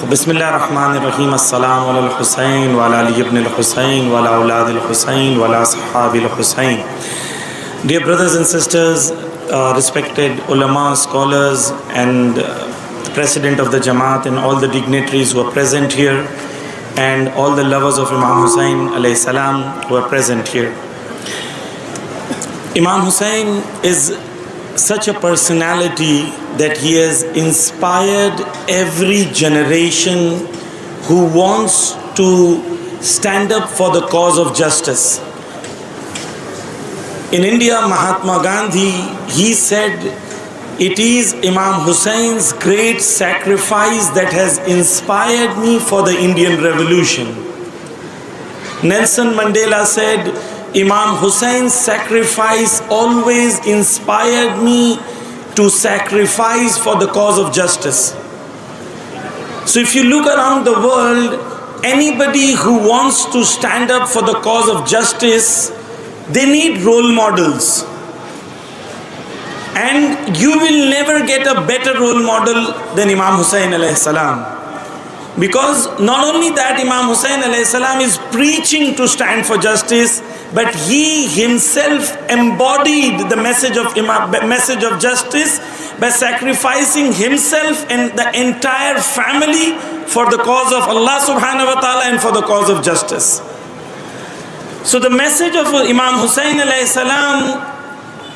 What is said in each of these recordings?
بسم الله الرحمن الرحيم السلام على الحسين وعلى علي ibn al-Husayn وعلى أولاد الحسين وعلى أصحاب الحسين. Dear brothers and sisters, respected ulama, scholars and the president of the Jamaat and all the dignitaries who are present here and all the lovers of Imam Hussain alayhi salam who are present here. Imam Hussain is such a personality that he has inspired every generation who wants to stand up for the cause of justice. In India, Mahatma Gandhi, he said, it is Imam Hussein's great sacrifice that has inspired me for the Indian Revolution. Nelson Mandela said, Imam Hussein's sacrifice always inspired me to sacrifice for the cause of justice. So if you look around the world, anybody who wants to stand up for the cause of justice, they need role models. And you will never get a better role model than Imam Hussain alayhi salam. Because not only that, Imam Hussain alayhi salam is preaching to stand for justice, but he himself embodied the message of justice by sacrificing himself and the entire family for the cause of Allah subhanahu wa ta'ala and for the cause of justice. So the message of Imam Hussain alayhi salam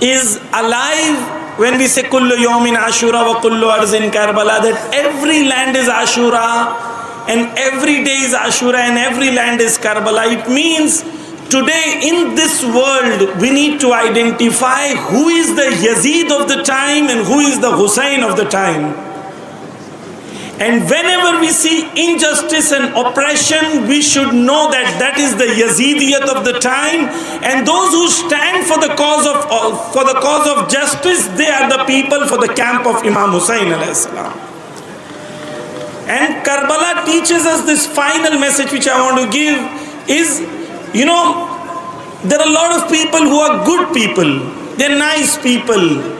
is alive when we say kullu yawmin Ashura wa kullu arzin Karbala, that every land is Ashura and every day is Ashura and every land is Karbala. It means today in this world we need to identify who is the Yazid of the time and who is the Hussain of the time. And whenever we see injustice and oppression, we should know that that is the Yazidiyat of the time, and those who stand for the cause of justice, they are the people for the camp of Imam Hussain alayhi salam. And Karbala teaches us this final message which I want to give is, there are a lot of people who are good people, they're nice people.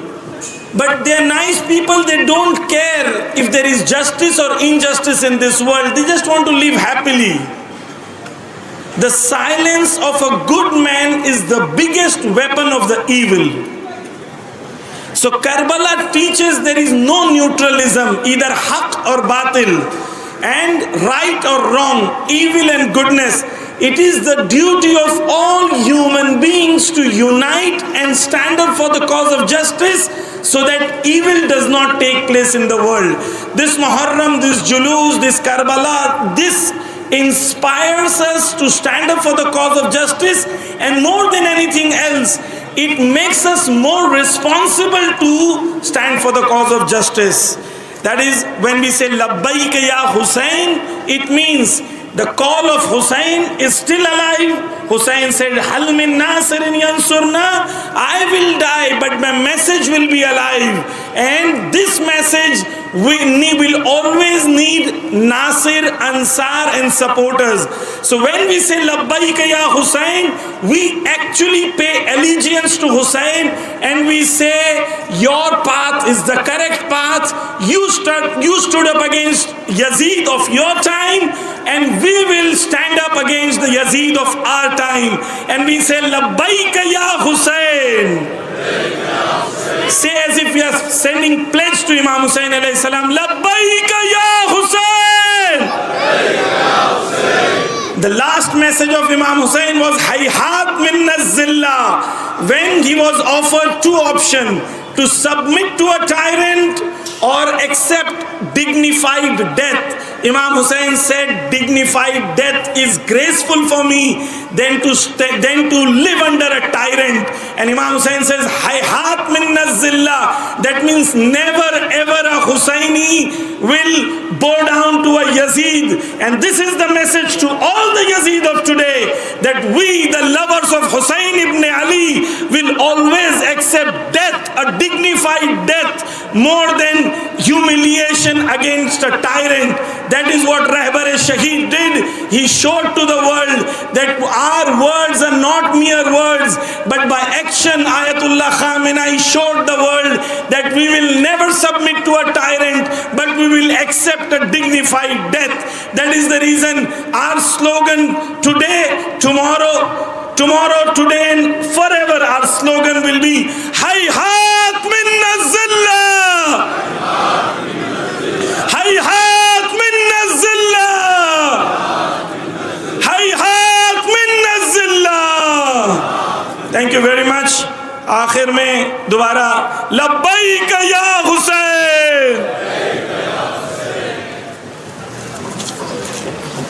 But they're nice people, they don't care if there is justice or injustice in this world. They just want to live happily. The silence of a good man is the biggest weapon of the evil. So Karbala teaches there is no neutralism, either haq or batil, and right or wrong, evil and goodness. It is the duty of all human beings to unite and stand up for the cause of justice so that evil does not take place in the world. This Muharram, this Juloos, this Karbala, this inspires us to stand up for the cause of justice, and more than anything else, it makes us more responsible to stand for the cause of justice. That is, when we say Labbaik ya Hussain, it means the call of Hussain is still alive. Hussain said, Hal min nasirin yansurna, I will die, but my message will be alive. And this message will always need Nasir, Ansar and supporters. So when we say Labbaika ya Hussain, we actually pay allegiance to Hussain and we say, your path is the correct path. You stood up against Yazid of your time, and we will stand up against the Yazid of our time. And we say, Labbaika ya Hussain. Say as if we are sending pledge to Imam Hussain alayhi salam, Labbaika ya Hussain. The last message of Imam Hussain was Hayhat minna zillah, when he was offered two options, to submit to a tyrant or accept dignified death. Imam Hussain said, dignified death is graceful for me than to live under a tyrant. And Imam Hussain says, Hayhat minna zillah, that means never ever a Hussaini will bow down to a Yazid. And this is the message to all the Yazid of today, that we, the lovers of Hussain ibn Ali, will always accept death, a dignified death, more than humiliation against a tyrant. That is what Rahbar-e-Shaheed did. he showed to the world that our words are not mere words, but by action Ayatollah Khamenei showed the world that we will never submit to a tyrant, but we will accept a dignified death. That is the reason our slogan today, tomorrow, today and forever, our slogan will be Hayhat minna zilla, Hayhat minna zilla, Hayhat minna zilla. Thank you very much. आखिर में दोबारा लब्बैक या हुसैन।